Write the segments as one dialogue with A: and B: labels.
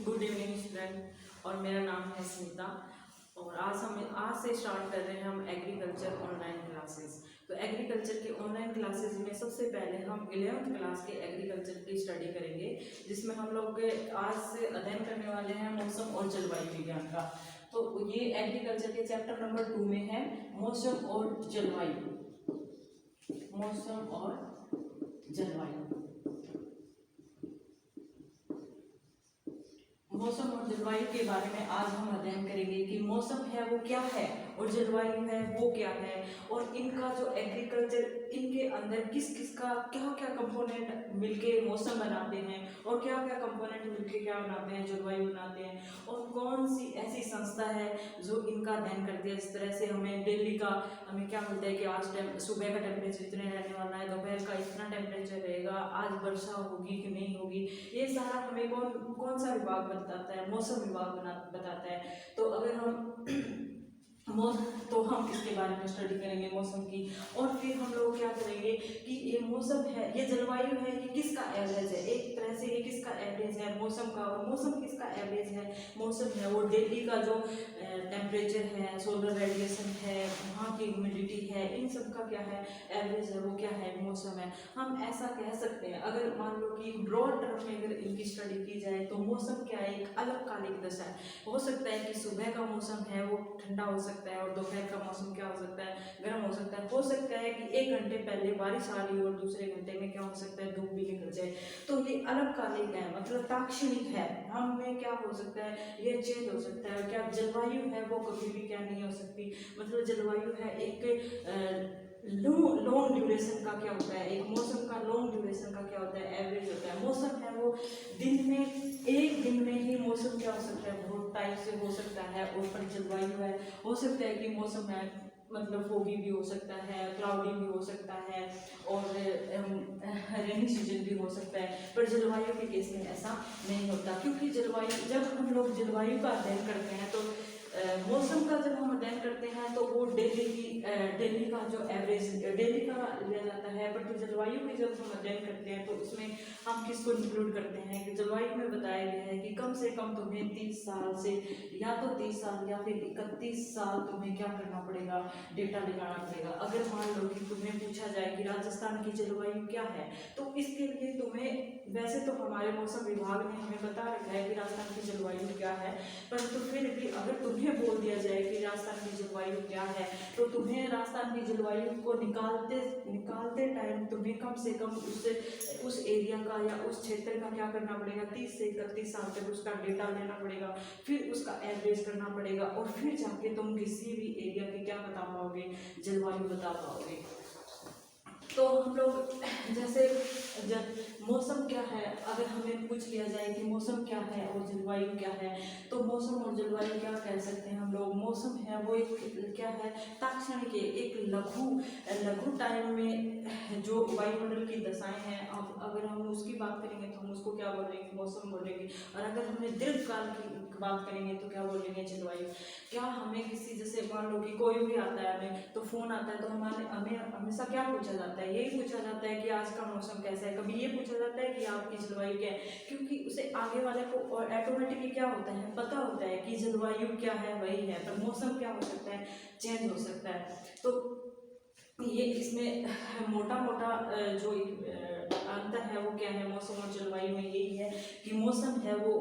A: Good evening student. और मेरा नाम है स्मिता। और आज से स्टार्ट कर रहे हैं हम एग्रीकल्चर ऑनलाइन क्लासेस। तो एग्रीकल्चर के ऑनलाइन क्लासेस में सबसे पहले हम 11th क्लास के एग्रीकल्चर की स्टडी करेंगे, जिसमें हम लोग आज से अध्ययन करने वाले हैं मौसम और जलवायु विज्ञान का। तो ये एग्रीकल्चर के चैप्टर नंबर 2 में है मौसम और जलवायु। मौसम और जलवायु। मौसम और जलवायु के बारे में आज हम अध्ययन करेंगे कि मौसम है वो क्या है और जलवायु है वो क्या है, और इनका जो एग्रीकल्चर, इनके अंदर किस किस का क्या क्या कंपोनेंट मिलके मौसम बनाते हैं और क्या क्या कंपोनेंट मिलके क्या बनाते हैं, जलवायु बनाते हैं, और कौन सी ऐसी संस्था है जो इनका अध्ययन करती है। इस तरह से हमें दिल्ली का हमें क्या मिलता है कि आज सुबह का टेम्परेचर इतने रहने वाला है, दोपहर का इतना टेम्परेचर रहेगा, आज वर्षा होगी कि नहीं होगी, ये सारा हमें कौन सा विभाग बताता है, मौसम विभाग बताता है। तो अगर हम इसके बारे में स्टडी करेंगे मौसम की, और फिर हम लोग क्या करेंगे कि ये मौसम है, ये जलवायु है, ये किसका एवरेज है, एक तरह से ये किसका एवरेज है मौसम का, और मौसम किसका एवरेज है। मौसम है वो दिल्ली का जो टेम्परेचर है, सोलर रेडिएशन है, वहाँ की ह्यूमिडिटी है, इन सब का क्या है एवरेज है, वो क्या है मौसम है। हम ऐसा कह सकते हैं, अगर मान लो कि ब्रॉड टर्म में अगर इनकी स्टडी की जाए तो मौसम क्या है, एक अलग कालिक दशा है। हो सकता है कि सुबह का मौसम है वो ठंडा हो सकता है और दोपहर का मौसम क्या हो सकता है, गर्म हो सकता है। हो सकता है कि 1 घंटे पहले बारिश आ रही हो और दूसरे घंटे में क्या हो सकता है, धूप भी निकल जाए। तो ये अलग कालिक है, मतलब ताक्षणिक है, हमें क्या हो सकता है, ये चेंज हो सकता है। क्या जलवायु है वो कभी भी क्या नहीं हो सकती, मतलब जलवायु है एक लॉन्ग ड्यूरेशन का क्या होता है, एक मौसम का लॉन्ग ड्यूरेशन का क्या होता है, एवरेज होता है। मौसम है वो दिन में, एक दिन में ही मौसम क्या हो सकता है, बहुत टाइप से हो सकता है। और पर जलवायु है, हो सकता है कि मौसम है मतलब फोगी भी हो सकता है, क्लाउडी भी हो सकता है, और रेनी सीजन भी हो सकता है। पर जलवायु के केस में ऐसा नहीं होता, क्योंकि जलवायु, जब हम लोग जलवायु का अध्ययन करते हैं तो मौसम का जब हम अध्ययन करते हैं तो वो डेली का जो एवरेज डेली का लिया जाता है। पर जलवायु में जब हम अध्ययन करते हैं तो उसमें हम किसको इंक्लूड करते हैं कि जलवायु में बताया गया है कि कम से कम तुम्हें 30 साल से, या तो 30 साल या फिर 31 साल तुम्हें क्या करना पड़ेगा, डेटा लगाना पड़ेगा। अगर मान लो कि तुम्हें पूछा जाए कि राजस्थान की जलवायु क्या है, तो इसके लिए तुम्हें, वैसे तो हमारे मौसम विभाग ने हमें बता रखा है कि राजस्थान की जलवायु क्या है, परंतु फिर भी अगर तुम्हें बोल दिया जाए कि राजस्थान की जलवायु क्या है, तो तुम्हें राजस्थान की जलवायु को निकालते टाइम तुम्हें कम से कम उस एरिया का या उस क्षेत्र का क्या करना पड़ेगा, 30 से 31 साल तक उसका डेटा लेना पड़ेगा, फिर उसका एवरेज करना पड़ेगा, और फिर जाके तुम किसी भी एरिया की क्या बता पाओगे, जलवायु बता पाओगे। तो हम लोग जैसे मौसम क्या है, अगर हमें पूछ लिया जाए कि मौसम क्या है और जलवायु क्या है, तो मौसम और जलवायु क्या कह सकते हैं हम लोग। मौसम है वो एक क्या है, ताक्षणिक, एक लघु टाइम में जो वायुमंडल की दशाएं हैं, अब अगर हम उसकी बात करेंगे तो हम उसको क्या बोलेंगे, मौसम बोलेंगे। और अगर हमें दीर्घकाल की बात करेंगे तो क्या बोलेंगे, जलवायु। क्या हमें किसी, जैसे मान लो कि कोई भी आता है हमें तो फोन आता है, तो हमें हमेशा क्या पूछा जाता है, यही पूछा जाता है कि आज का मौसम कैसा है। कभी ये पूछा जाता है कि आपकी जलवायु क्या है, क्योंकि उसे आगे वाले को और ऑटोमेटिकली क्या होता है, पता होता है कि जलवायु क्या है वही है, पर मौसम क्या हो सकता है, चेंज हो सकता है। तो ये इसमें मोटा जो अंतर है वो क्या है मौसम और जलवायु में, यही है कि मौसम है वो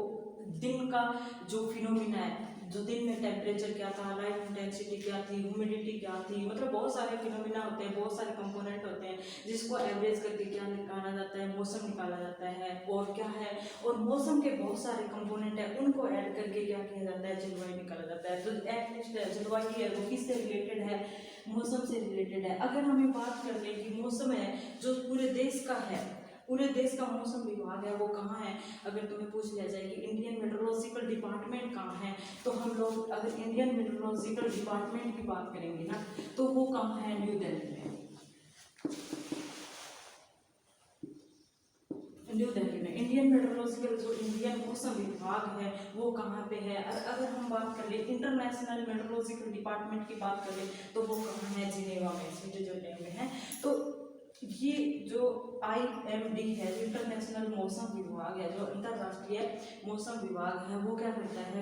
A: दिन का जो फिनोमिना है, जो दिन में टेम्परेचर क्या था, लाइट इंटेंसिटी क्या थी, ह्यूमिडिटी क्या थी, मतलब बहुत सारे फिनोमिना होते हैं, बहुत सारे कंपोनेंट होते हैं, जिसको एवरेज करके क्या निकाला जाता है, मौसम निकाला जाता है। और क्या है, और मौसम के बहुत सारे कंपोनेंट है, उनको ऐड करके क्या किया जाता है, जलवायु निकाला जाता है। तो एटलीस्ट जलवायु है वो किससे रिलेटेड है, मौसम से रिलेटेड है। अगर हमें बात कर ले कि मौसम है जो पूरे देश का है, पूरे देश का मौसम विभाग है वो कहाँ है, अगर तुम्हें पूछ लिया जाए कि इंडियन मेट्रोलॉजिकल डिपार्टमेंट कहाँ है, तो हम लोग अगर इंडियन मेट्रोलॉजिकल डिपार्टमेंट की बात करेंगे ना, तो वो कहाँ है, न्यू दिल्ली में। न्यू दिल्ली में इंडियन मेट्रोलॉजिकल, जो इंडियन मौसम विभाग है वो कहाँ पे है। और अगर हम बात कर ले इंटरनेशनल मेट्रोलॉजिकल डिपार्टमेंट की बात करें तो वो कहाँ है, जिनेवा में, स्विट्जरलैंड में है। तो ये जो IMD है, इंटरनेशनल मौसम विभाग विभाग है, जो अंतर्राष्ट्रीय मौसम विभाग है, वो क्या करता है,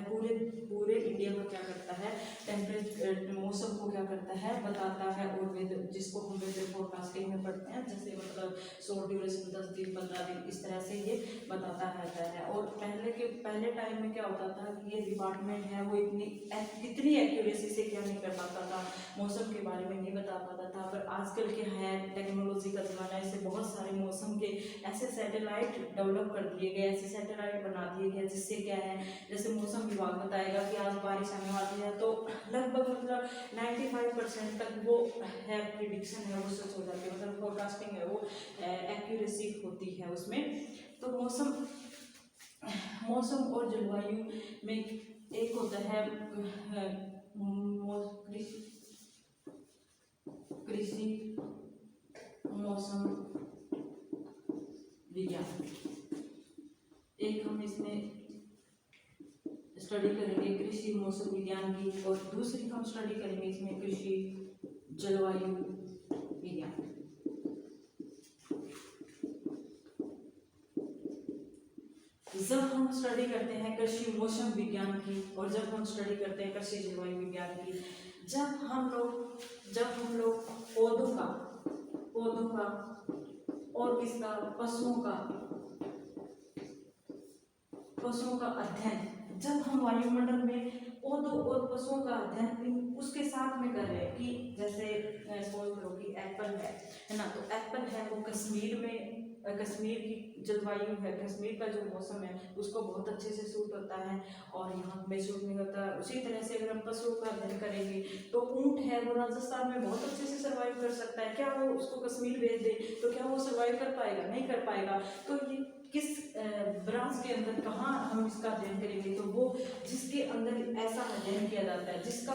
A: पूरे इंडिया में क्या करता है, टेम्परेचर मौसम को क्या करता है, बताता है। और वेदर, जिसको हम वेदर फोरकास्टिंग में पढ़ते हैं, जैसे मतलब शॉर्ट ड्यूरेशन 10 दिन 15 दिन इस तरह से ये बताता रहता है। और पहले टाइम में क्या होता था कि ये डिपार्टमेंट है वो इतनी एक्यूरेसी से क्या नहीं कर पाता था, मौसम के बारे में नहीं बता पाता था। पर आजकल के है टेक्नोलॉजी का जमाना है, इससे बहुत सारे मौसम के ऐसे सैटेलाइट डेवलप कर दिए गए, ऐसे सैटेलाइट बना दिए गए, जिससे क्या है, जैसे मौसम विभाग बताएगा कि आज बारिश आने वाली है, तो लगभग मतलब 95% तक वो है प्रिडिक्शन है वो सच हो जाती है, मतलब फोरकास्टिंग है वो एक्यूरेसी होती है उसमें। तो मौसम और जलवायु में एक होता है कृषि मौसम विज्ञान, एक हम इसमें स्टडी करेंगे कृषि मौसम विज्ञान की, और दूसरी हम स्टडी करेंगे इसमें कृषि जलवायु विज्ञान। जब हम स्टडी करते हैं कृषि मौसम विज्ञान की, और जब हम स्टडी करते हैं कृषि जलवायु विज्ञान की, जब हम लोग पौधों का और किसका, पशुओं का अध्ययन, जब हम वायुमंडल में पौधों और पशुओं का अध्ययन उसके साथ में कर रहे हैं, कि जैसे सपोज करो कि एप्पल है ना, तो एप्पल है वो कश्मीर की जलवायु है, कश्मीर का जो मौसम है उसको बहुत अच्छे से सूट होता है, और यहाँ पे सूट नहीं होता। उसी तरह से अगर हम पशुओं का अध्ययन करेंगे तो ऊंट है वो राजस्थान में बहुत अच्छे से सर्वाइव कर सकता है, क्या वो उसको कश्मीर भेज दे तो क्या वो सर्वाइव कर पाएगा, नहीं कर पाएगा। तो ये किस ब्रांच के अंदर कहाँ हम इसका अध्ययन करेंगे, तो वो जिसके अंदर ऐसा अध्ययन किया जाता है, जिसका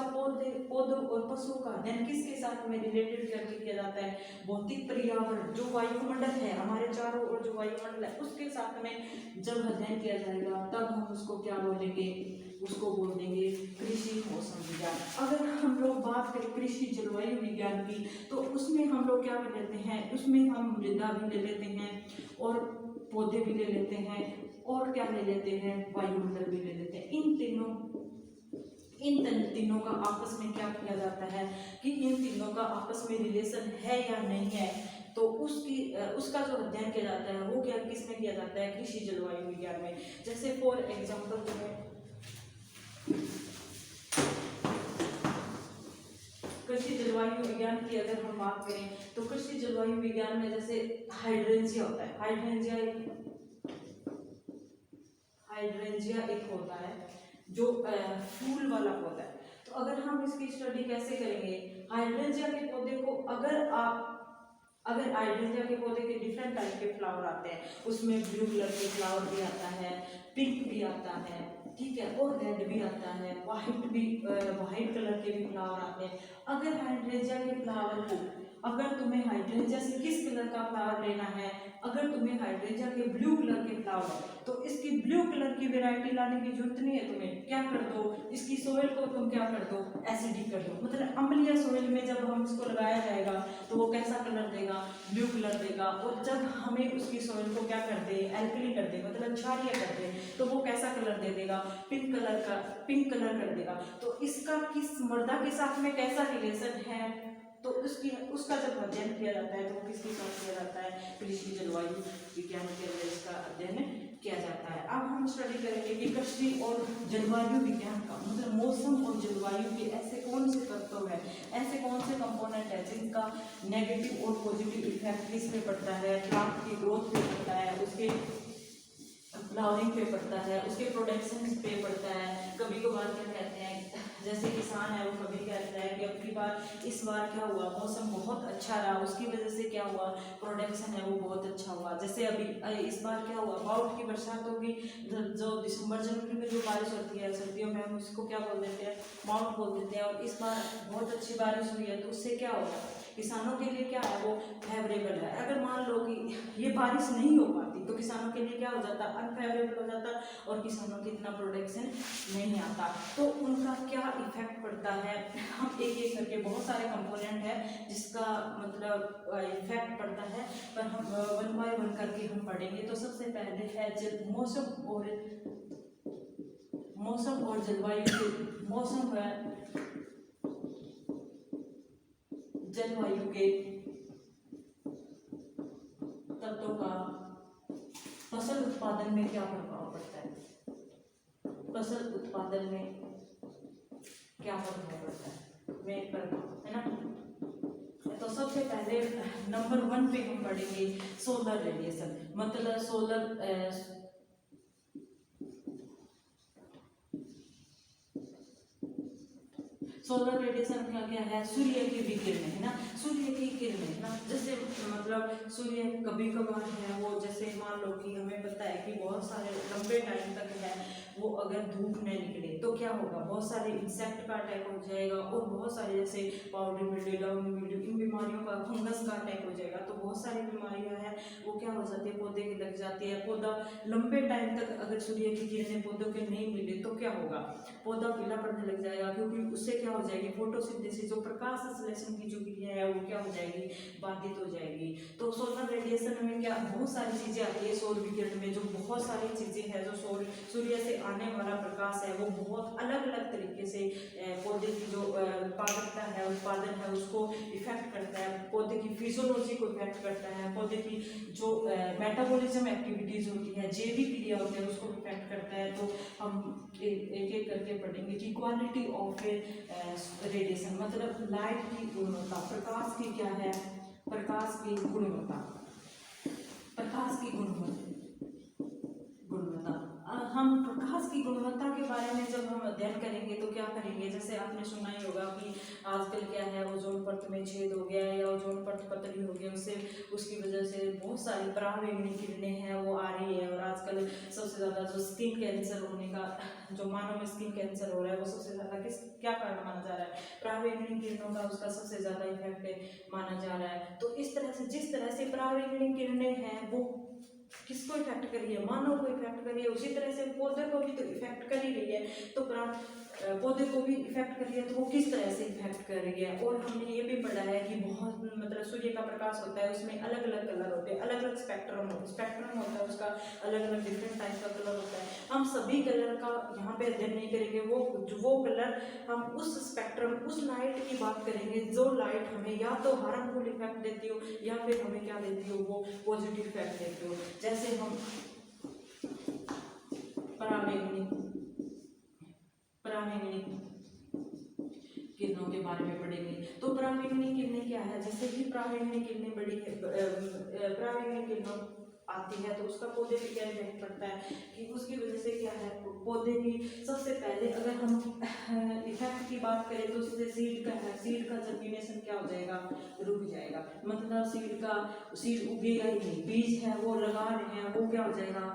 A: पौधों और पशुओं का अध्ययन किसके साथ में रिलेटेड करके किया जाता है, भौतिक पर्यावरण, जो वायुमंडल है हमारे चारों ओर, जो वायुमंडल है उसके साथ में जब अध्ययन किया जाएगा, तब हम उसको क्या बोलेंगे, उसको बोल देंगे कृषि मौसम विज्ञान। अगर हम लोग बात करें कृषि जलवायु विज्ञान की, तो उसमें हम लोग क्या कर लेते हैं, उसमें हम मृदा भी ले लेते हैं, और पौधे भी ले लेते हैं, और क्या ले लेते हैं, वायुमंडल भी ले लेते हैं। इन तीनों का आपस में क्या किया जाता है, कि इन तीनों का आपस में रिलेशन है या नहीं है, तो उसका जो अध्ययन किया जाता है वो क्या किसमें किया जाता है, कृषि जलवायु विज्ञान में। जैसे फॉर एग्जाम्पल कृषि जलवायु विज्ञान की अगर हम बात करें, तो कृषि जलवायु विज्ञान में जैसे हाइड्रेंजिया होता है, हाइड्रेंजिया एक होता है जो फूल वाला पौधा है। तो अगर हम इसकी स्टडी कैसे करेंगे, हाइड्रेंजिया के पौधे को अगर हाइड्रेंजिया के पौधे के डिफरेंट टाइप के फ्लावर आते हैं, उसमें ब्लू कलर के फ्लावर भी आता है, पिंक भी आता है, ठीक है, और रेड भी आता है, वाइट कलर के भी फ्लावर आते हैं। अगर हाइड्रेंजिया के फ्लावर को, अगर तुम्हें हाइड्रेंजिया से किस कलर का फ्लावर लेना है, अगर तुम्हें हाइड्रेंजिया के ब्लू कलर के फ्लावर, तो इसकी ब्लू कलर की वैरायटी लाने की जरूरत नहीं है तुम्हें, क्या कर दो, इसकी सोइल को तुम क्या कर दो, एसिडिक कर दो, मतलब अम्लीय सोइल में जब हम इसको लगाया जाएगा तो वो कैसा कलर देगा, ब्लू कलर देगा। और जब हमें उसकी सोइल को क्या कर दे, एल्कली कर दे, मतलब क्षारीय कर दे, तो वो कैसा कलर दे देगा, पिंक कलर कर देगा। तो इसका किस मृदा के साथ में कैसा रिलेशन है, तो उसका जब अध्ययन किया जाता है तो वो किसके साथ किया जाता है, कृषि जलवायु विज्ञान के अंदर इसका अध्ययन किया जाता है। अब हम स्टडी करेंगे कि कृषि और जलवायु विज्ञान का मतलब मौसम और जलवायु के ऐसे कौन से तत्व है, ऐसे कौन से कंपोनेंट है जिनका नेगेटिव और पॉजिटिव इफेक्ट किस पे पड़ता है, प्लांट की ग्रोथ पे पड़ता है, उसके फ्लावरिंग पे पड़ता है, उसके प्रोडक्शन पे पड़ता है। कभी कभार क्या कहते हैं, जैसे किसान है वो कभी कहता है कि अगली बार इस बार क्या हुआ, मौसम बहुत अच्छा रहा, उसकी वजह से क्या हुआ, प्रोडक्शन है वो बहुत अच्छा हुआ। जैसे अभी इस बार क्या हुआ, बाउट की बरसात होगी, जो दिसंबर जनवरी में जो बारिश होती है सर्दियों में, हम उसको क्या बोल देते हैं, माउंट बोल देते हैं। और इस बार बहुत अच्छी बारिश हुई है, तो उससे क्या होगा, किसानों के लिए क्या है वो फेवरेबल है। अगर मान लो कि ये बारिश नहीं हो पाती तो किसानों के लिए क्या हो जाता, अनफेवरेबल हो जाता और किसानों की इतना प्रोडक्शन नहीं आता। तो उनका क्या इफेक्ट पड़ता है, हम एक एक करके बहुत सारे कंपोनेंट है जिसका मतलब इफेक्ट पड़ता है, पर हम वन बाय वन करके हम पढ़ेंगे। तो सबसे पहले है मौसम और जलवायु। मौसम है जलवायु के तत्वों का फसल उत्पादन में क्या प्रभाव पड़ता है, फसल उत्पादन में क्या प्रभाव पड़ता है, में प्रभाव है ना। तो सबसे पहले नंबर 1 पे हम पढ़ेंगे सोलर रेडिएशन। मतलब सोलर रेडिएशन का क्या है, सूर्य की विकिरण है ना, सूर्य की किरणें है ना। जैसे मतलब सूर्य कभी कभार है वो, जैसे मान लो कि हमें पता है कि बहुत सारे लंबे टाइम तक है वो अगर धूप न निकले तो क्या होगा, बहुत सारे इंसेक्ट का अटैक हो जाएगा और बहुत सारे जैसे पाउडरी मिल्ड्यू, डाउनी मिल्ड्यू, इन बीमारियों का, फंगस का अटैक हो जाएगा। तो बहुत सारी बीमारियां हैं वो क्या हो जाती है, पौधे की लग जाती है। पौधा लंबे टाइम तक अगर सूर्य की किरणें पौधों के नहीं मिले तो क्या होगा, पौधा पीला पड़ने लग जाएगा, क्योंकि उससे क्या हो जाएगी, फोटोसिंथेसिस जो प्रकाश संश्लेषण की जो क्रिया है वो क्या हो जाएगी, बाधित हो जाएगी। तो सोलर रेडिएशन में क्या बहुत सारी चीजें आती है, सौर विकिरण में जो बहुत सारी चीजें हैं, जो सूर्य से आने वाला प्रकाश है वो बहुत अलग अलग तरीके से पौधे की जो उत्पादकता है, उत्पादन है उसको इफेक्ट करता है, पौधे की फिजियोलॉजी को इफेक्ट करता है, पौधे की जो मेटाबॉलिज्म एक्टिविटीज होती है, जैविक क्रिया होती है उसको इफेक्ट करता है। तो हम एक एक करके पढ़ेंगे कि क्वालिटी ऑफ रेडिएशन मतलब लाइट की गुणवत्ता, प्रकाश की क्या है, प्रकाश की गुणवत्ता, प्रकाश की गुणवत्ता। हम प्रकाश की गुणवत्ता के बारे में जब हम अध्ययन करेंगे तो क्या करेंगे, जैसे आपने सुना ही होगा कि आजकल क्या है ओजोन परत में छेद हो गया है या ओजोन परत पतली हो गई, उससे उसकी वजह से बहुत सारी पराबैंगनी किरणें हैं वो आ रही है। और आजकल सबसे ज़्यादा जो स्किन कैंसर होने का, जो मानव में स्किन कैंसर हो रहा है वो सबसे ज़्यादा क्या कारण माना जा रहा है, पराबैंगनी किरणों का उसका सबसे ज़्यादा इफेक्ट माना जा रहा है। तो इस तरह से जिस तरह से पराबैंगनी किरणें हैं वो किसको इफेक्ट कर रही है, मानव को इफेक्ट कर रही है, उसी तरह से पौधे को भी तो इफेक्ट कर ही रही है। तो पौधे को भी इफेक्ट कर रही है, तो वो किस तरह से इफेक्ट कर रही है। और हमने ये भी पढ़ा है कि बहुत मतलब सूर्य का प्रकाश होता है उसमें अलग अलग कलर होते हैं, अलग अलग स्पेक्ट्रम होता है उसका, अलग अलग डिफरेंट टाइप का कलर होता है। हम सभी कलर का यहाँ पे अध्ययन नहीं करेंगे, वो कलर हम उस स्पेक्ट्रम, उस लाइट की बात करेंगे जो लाइट हमें या तो हार्मफुल इफेक्ट देती हो या फिर हमें क्या देती हो, वो पॉजिटिव इफेक्ट देती हो। जैसे हम पराबैंगनी किरणों के बारे में पढ़ेंगे। तो पराबैंगनी किरणें क्या है, जैसे ही पराबैंगनी किरणें बड़ी पराबैंगनी किरणों आती है तो उसका पौधे पे क्या इफेक्ट पड़ता है कि उसकी वजह से क्या है, पौधे की सबसे पहले अगर हम इफेक्ट की बात करें तो उससे सीड का जर्मिनेशन क्या हो जाएगा, रुक जाएगा। मतलब सीड उगेगा ही नहीं, बीज है वो लगा रहे हैं वो क्या हो जाएगा,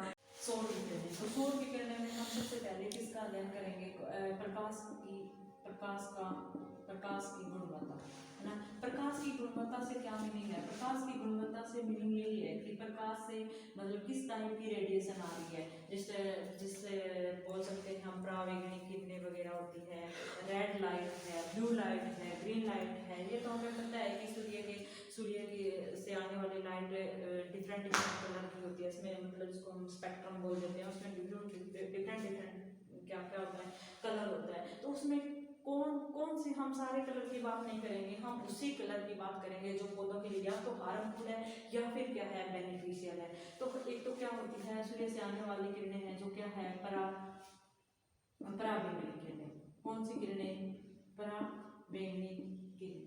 A: सौर विकिरण। तो सौर विकिरण में हम सबसे पहले किसका अध्ययन करेंगे, प्रकाश की गुणवत्ता है ना। प्रकाश की गुणवत्ता से क्या मीनिंग है, प्रकाश की गुणवत्ता से मीनिंग यही है कि प्रकाश से मतलब किस टाइप की रेडिएशन आ रही है, जिससे बोल सकते हैं हम पराबैंगनी किरणें वगैरह होती है, रेड लाइट है, ब्लू लाइट है, ग्रीन लाइट है। ये तो हमें पता है कि सूर्य की से आने वाली लाइट डिफरेंट कलर की होती है, इसमें मतलब जिसको हम स्पेक्ट्रम बोल देते हैं, उसमें डिफरेंट क्या क्या होता है, कलर होता है। तो उसमें कौन सी, हम सारे कलर की बात नहीं करेंगे, हम उसी कलर की बात करेंगे जो पौधों के लिए या तो हार्मफुल है या फिर क्या है, बेनिफिशियल है। तो एक तो क्या होती है, सूर्य से आने वाली किरणें हैं जो क्या है, पराबैंगनी किरणें। कौन सी किरणें, पराबैंगनी किरणें।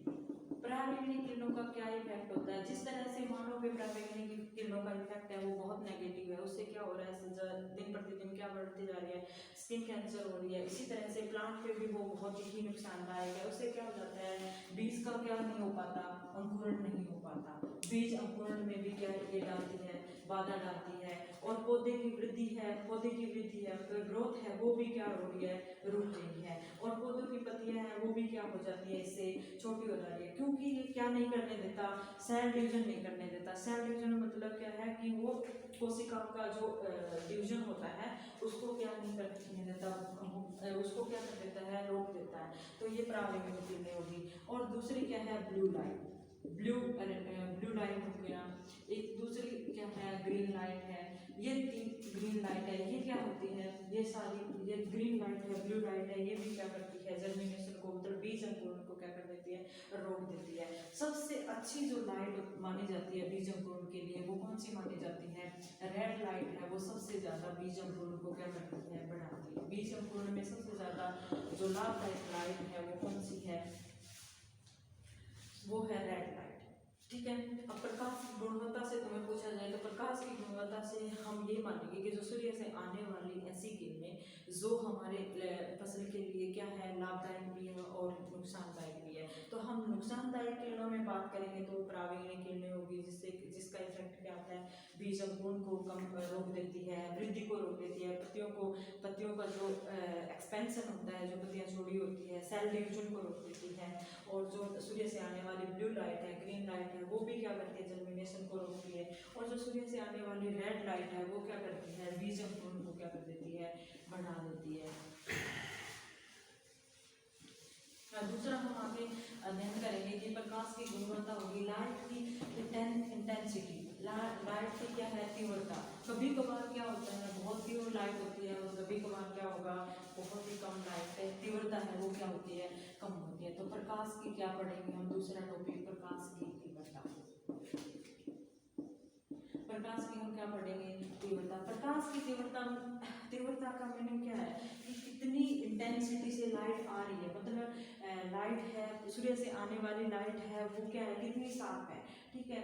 A: पराबैंगनी किरणों का क्या इफेक्ट होता है, जिस तरह से मानव पे पराबैंगनी किरणों का इफेक्ट है वो बहुत नेगेटिव है, उससे क्या हो रहा है, दिन प्रतिदिन क्या बढ़ती जा रही है, स्किन कैंसर हो रही है। इसी तरह से प्लांट पे भी वो बहुत ही नुकसानदायक है, उससे क्या हो जाता है, बीज का क्या नहीं हो पाता, अंकुरण नहीं हो पाता। बीज अंकुरण में भी क्या ये डालती है, बाधा डालती है और पौधे की वृद्धि है, ग्रोथ है, वो भी क्या हो रही है, रुक रही है। और पौधों की पत्तियां हैं वो भी क्या हो जाती है, इससे छोटी हो जा रही है, क्योंकि ये क्या नहीं करने देता, सेल डिवीजन नहीं करने देता। सेल डिवीजन मतलब क्या है कि वो कोशिकाओं का जो डिवीजन होता है उसको क्या नहीं करने देता, उसको क्या कर देता है, रोक देता है। तो ये परागण किरणें होगी। और दूसरी क्या है, ब्लू लाइट, ब्लू लाइट हो गया। एक दूसरी क्या है, ग्रीन लाइट है। ये तीन ग्रीन लाइट है, ये क्या होती है, ये सारी, ये ग्रीन लाइट है, ब्लू लाइट है, ये भी क्या करती है, जर्मिनेशन को, मतलब बीज अंकुरण को क्या कर देती है, रोक देती है। सबसे अच्छी जो लाइट मानी जाती है बीज अंकुरण के लिए वो कौन सी मानी जाती है, रेड लाइट है। वो सबसे ज्यादा बीज अंकुरण को क्या करती है, बढ़ाती है। बीज अंकुरण में सबसे ज्यादा जो लाभदायक लाइट है वो कौन सी है, वो है रेड लाइट। ठीक है। अब प्रकाश की गुणवत्ता से तुम्हें पूछा जाए तो प्रकाश की गुणवत्ता से हम ये मानेंगे कि जो सूर्य से आने वाली ऐसी किरणें जो हमारे फसल के लिए क्या है, लाभदायक भी है और नुकसानदायक भी है। तो हम नुकसानदायक किरणों में बात करेंगे तो पराबैंगनी किरणें होगी, जिसका इफेक्ट क्या होता है, बीज अंकुरण को कम रोक देती है, वृद्धि को रोक देती है, पत्तियों का जो एक्सपेंशन होता है, जो पत्तियां छोड़ी होती है, सेल डिवीजन को रोक देती है। और जो सूर्य से आने वाली ब्लू लाइट है, ग्रीन लाइट है, वो भी क्या करती है, जर्मिनेशन को रोकती है। और जो सूर्य से आने वाली रेड लाइट है वो क्या करती है, बीज अंकुरण को क्या कर देती है, बढ़ा देती है। दूसरा हम आगे अध्ययन करेंगे कि प्रकाश की गुणवत्ता होगी लाइट की इंटेंसिटी। लाइट की क्या है, तीव्रता। कभी कभार क्या होता है, बहुत तीव्र लाइट होती है और कभी कभार क्या होगा, बहुत ही कम लाइट है, तीव्रता है वो क्या होती है, कम होती है। तो प्रकाश की क्या पढ़ेंगे हम, दूसरा टॉपिक प्रकाश की तीव्रता। प्रकाश की हम क्या पढ़ेंगे, तीव्रता। प्रकाश की तीव्रता का मीनिंग क्या है कि कितनी इंटेंसिटी से लाइट आ रही है, मतलब लाइट है, सूर्य से आने वाली लाइट है वो क्या है, कितनी शार्प है। ठीक है।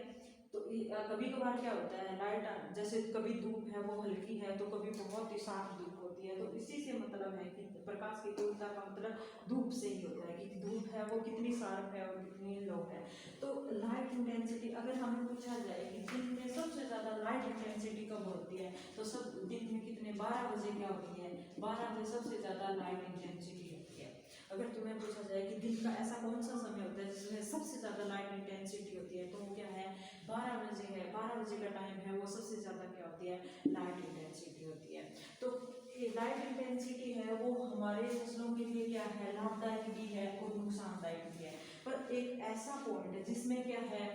A: तो कभी कभार क्या होता है, लाइट जैसे कभी धूप है वो हल्की है तो कभी बहुत ही शार्प धूप होती है। तो इसी से मतलब है कि प्रकाश की तीव्रता का मतलब धूप से ही होता है कि धूप है वो कितनी शार्प है और कितनी लो है। तो लाइट इंटेंसिटी अगर हमें पूछा जाए कि दिन में सबसे ज़्यादा लाइट इंटेंसिटी कब होती है, तो सब दिन में कितने, 12 बजे क्या होती है, 12 बजे सबसे ज़्यादा लाइट इंटेंसिटी होती है। अगर तुम्हें पूछा जाए कि दिन का ऐसा कौन सा समय होता है जिसमें सबसे ज़्यादा लाइट इंटेंसिटी होती है, तो वो क्या है, 12 बजे है। 12 बजे का टाइम है वो सबसे ज़्यादा क्या होती है, लाइट इंटेंसिटी होती है। तो ये लाइट इंटेंसिटी है वो हमारे फसलों के लिए क्या है, लाभदायक भी है और नुकसानदायक भी है। पर एक ऐसा पॉइंट है जिसमें क्या है,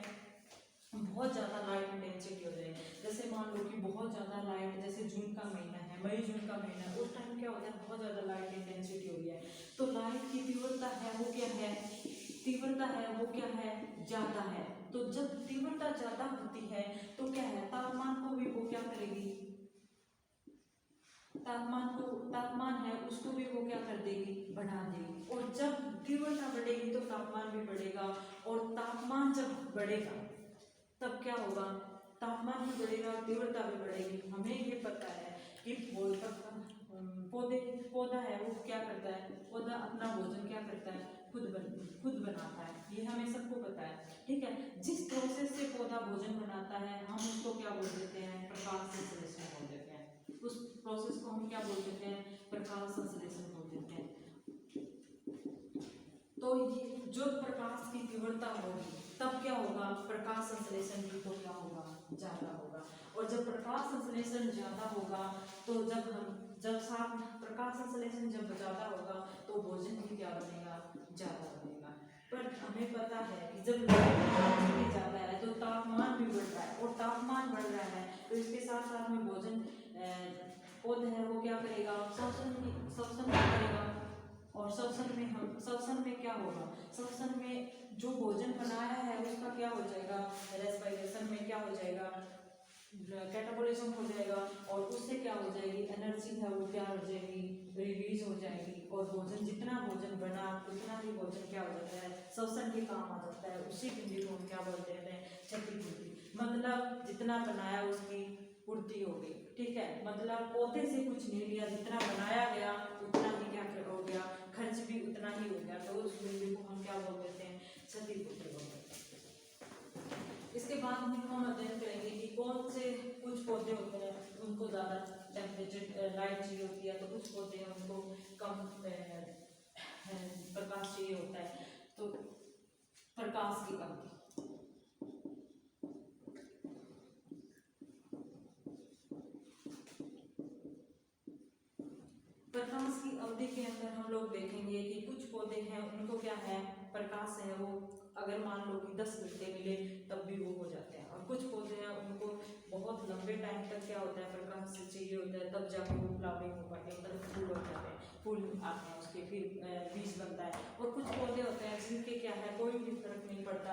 A: बहुत ज़्यादा लाइट इंटेंसिटी हो जाए, जैसे मान लो कि बहुत ज़्यादा लाइट, जैसे जून का महीना है, मई जून का महीना है, उस टाइम क्या होता है, बहुत ज़्यादा लाइट इंटेंसिटी हो रही है। तो लाइट की तीव्रता है वो क्या है, ज़्यादा है। तो जब तीव्रता ज़्यादा होती है तो क्या है, तापमान को भी वो क्या करेगी, तापमान है उसको भी वो क्या कर देगी, बढ़ा देगी। और जब तीव्रता बढ़ेगी तो तापमान भी बढ़ेगा, और तापमान जब बढ़ेगा तब क्या होगा, तापमान भी बढ़ेगा, तीव्रता भी बढ़ेगी। हमें ये पता है कि पौधा है वो क्या करता है, पौधा अपना भोजन क्या करता है, खुद बनाता है, ये हमें सबको पता है। ठीक है। जिस प्रोसेस से पौधा भोजन बनाता है हम उसको क्या बोल देते हैं, प्रकाश संश्लेषण बोल देते हैं। उस प्रोसेस को हम क्या बोल देते हैं, प्रकाश संश्लेषण बोल देते हैं। तो ये जो प्रकाश की तीव्रता होगी तब क्या होगा, प्रकाश संश्लेषण भी तो क्या होगा, ज्यादा होगा। और जब प्रकाश संश्लेषण ज्यादा होगा तो प्रकाश संश्लेषण जब ज्यादा होगा तो भोजन भी क्या बनेगा, ज्यादा बनेगा। पर हमें पता है कि जब लाइट ज्यादा है तो तापमान भी बढ़ रहा है, और तापमान बढ़ रहा है तो इसके साथ साथ में भोजन पौधा है वो क्या करेगा, श्वसन करेगा। और श्वसन में क्या होगा, श्वसन में जो भोजन बनाया है उसका क्या हो जाएगा, रेस्पिरेशन में क्या हो जाएगा, कैटाबोलिज्म हो जाएगा, और उससे क्या हो जाएगी, एनर्जी है वो क्या हो जाएगी, रिलीज हो जाएगी। और भोजन जितना भोजन बना उतना ही भोजन क्या हो जाता है, श्वसन के काम आ जाता है। उसी बिंदु को हम क्या बोलते हैं, क्षतिपूर्ति। मतलब जितना बनाया उसकी पूर्ति हो गई। ठीक है। मतलब पौधे से कुछ नहीं लिया, जितना बनाया गया उतना ही क्या हो गया, खर्च भी उतना ही हो गया। तो उस बिंदु को हम क्या बोल देते हैं, क्षतिपूर्ति बोल देते हैं। इसके बाद में हम अध्ययन करेंगे कि कौन से कुछ पौधे होते हैं उनको ज़्यादा टेम्परेचर लाइट चाहिए होती है, तो कुछ पौधे हैं उनको कम प्रकाश चाहिए होता है। तो प्रकाश की अवधि, प्रकाश की अवधि के अंदर हम लोग देखेंगे कि कुछ पौधे हैं उनको क्या है, प्रकाश है वो अगर मान लो कि 10 घंटे मिले तब भी वो हो जाते हैं, और कुछ पौधे हैं उनको बहुत लंबे टाइम तक क्या होता है, प्रकाश से चाहिए होता है, तब जाके वो फ्लावरिंग हो पाते हैं, मतलब फूल हो जाते हैं, फूल आते हैं उसके, फिर बीज बनता है। और कुछ पौधे होते हैं जिनके क्या है कोई भी फर्क नहीं पड़ता,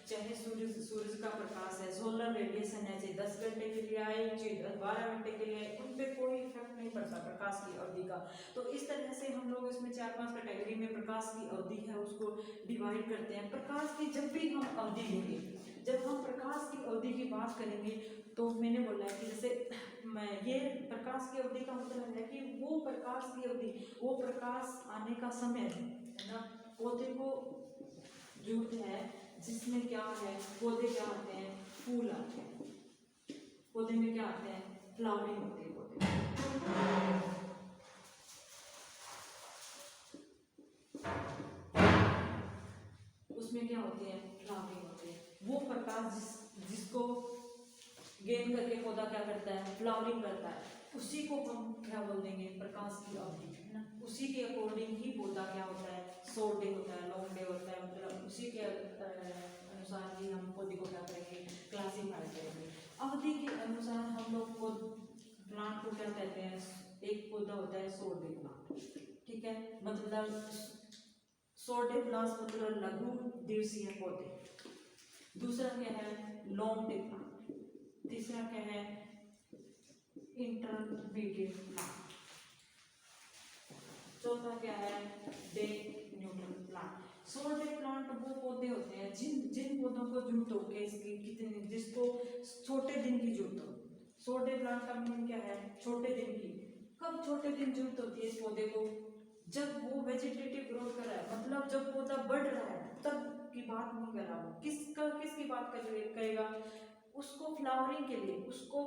A: चाहे सूरज का प्रकाश है, सोलर रेडिएशन है, चाहे 10 घंटे के लिए आए, चाहे 12 घंटे के लिए आए, उन पे कोई इफेक्ट नहीं पड़ता प्रकाश की अवधि का। तो इस तरह से हम लोग इसमें 4-5 कैटेगरी में प्रकाश की अवधि है उसको डिवाइड करते हैं। प्रकाश की जब भी हम अवधि लेंगे, जब हम प्रकाश की अवधि की बात करेंगे, तो मैंने बोला है कि जैसे ये प्रकाश की अवधि का मतलब है कि वो प्रकाश की अवधि, वो प्रकाश आने का समय है ना। पौधे को जुट है जिसमें क्या है, पौधे क्या आते हैं, फूल आते हैं, पौधे में क्या आते हैं, फ्लावरिंग होती है पौधे। उसमें क्या होती है, फ्लावरिंग होती है। वो प्रकाश जिसको गेन करके पौधा क्या करता है, फ्लावरिंग करता है, उसी को हम क्या बोल देंगे, प्रकाश की अवधि, है ना। उसी के अकॉर्डिंग ही पौधा क्या होता है, शॉर्ट डे होता है, लॉन्ग डे होता है, मतलब उसी के अनुसार ही हम पौधे को क्या करेंगे, क्लासीफाई करेंगे। अवधि के अनुसार हम लोग को प्लांट को क्या कहते हैं, एक पौधा होता है शॉर्ट डे प्लांट, ठीक है, मतलब शॉर्ट डे प्लांट मतलब लघु दिवसीय पौधे। दूसरा क्या है, लॉन्ग डे प्लांट। तीसरा क्या है, इंटरमीडिएट प्लांट। चौथा क्या है, day neutral plant. Short day plant वो पौधे होते हैं जिन पौधों को जरूरत हो इसकी कितनी, जिसको छोटे दिन की जरूरत हो। शॉर्ट डे प्लांट का मीनिंग क्या है, छोटे दिन की। कब छोटे दिन जरूरत होती है इस पौधे को, जब वो वेजिटेटिव ग्रोथ कर रहा है, मतलब जब पौधा बढ़ रहा है, तब की बात नहीं कर रहा हूँ। किसकी बात करेगा, उसको फ्लावरिंग के लिए, उसको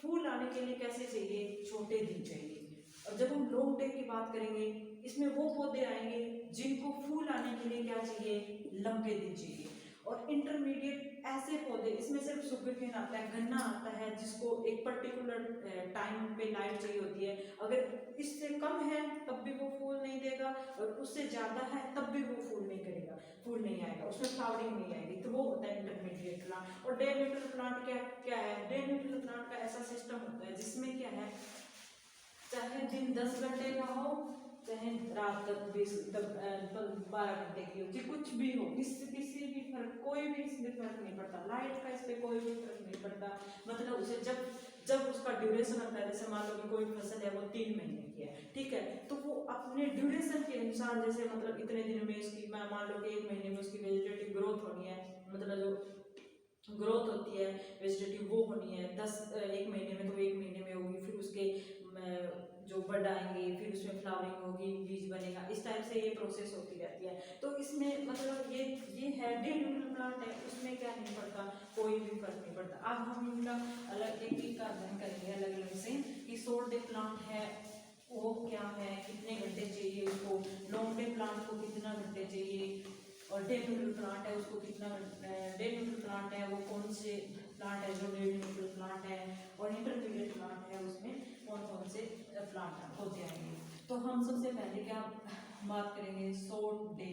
A: फूल आने के लिए कैसे चाहिए, छोटे दिन चाहिए। और जब हम लॉन्ग डे की बात करेंगे, इसमें वो पौधे आएंगे जिनको फूल आने के लिए क्या चाहिए, लंबे दिन चाहिए। और इंटरमीडिएट ऐसे पौधे, इसमें सिर्फ सुगरकेन आता है, गन्ना आता है, जिसको एक पर्टिकुलर टाइम पे लाइट चाहिए होती है। अगर इससे कम है तब भी वो फूल नहीं देगा, और उससे ज्यादा है तब भी वो फूल नहीं करेगा, फूल नहीं आएगा, उसमें फ्लावरिंग नहीं आएगी। तो वो होता है इंटरमीडिएट प्लांट। और डे न्यूट्रल प्लांट क्या है, डे न्यूट्रल प्लांट का ऐसा सिस्टम होता है जिसमें क्या है, चाहे दिन 10 घंटे का हो, चाहे रात तक 12 घंटे की हो, चाहे कुछ भी हो, किसी भी फर्क, कोई भी इसमें फर्क नहीं पड़ता, लाइट का इस पे कोई भी फर्क नहीं पड़ता। मतलब उसे जब उसका ड्यूरेशन होता है, जैसे मान लो कि कोई फसल है वो 3 महीने की है, ठीक है, तो वो अपने ड्यूरेशन के अनुसार, जैसे मतलब इतने दिन में इसकी, मान लो कि 1 महीने में उसकी वेजिटेटिव ग्रोथ होनी है, मतलब जो ग्रोथ होती है वेजिटेटिव वो होनी है 1 महीने में, तो 1 महीने में होगी, फिर उसके जो बड आएंगे, फिर उसमें फ्लावरिंग होगी, बीज बनेगा, इस टाइप से ये प्रोसेस होती रहती है। तो इसमें मतलब ये है डे न्यूट्रल प्लांट है, उसमें क्या नहीं पड़ता, कोई भी फर्क नहीं पड़ता। अब हम इनका अलग एक का अध्ययन करेंगे अलग अलग से, कि शॉर्ट डे प्लांट है वो क्या है, कितने घंटे चाहिए उसको, लॉन्ग डे प्लांट को कितना घंटे चाहिए, और डे न्यूट्रल प्लांट है उसको कितना, डे न्यूट्रल प्लांट है वो कौन से प्लांट है जो डे न्यूट्रल प्लांट है, और इंटरमीडिएट प्लांट है उसमें कौन कौन से प्लांट होते आएंगे। तो हम सबसे पहले क्या बात करेंगे, शॉर्ट डे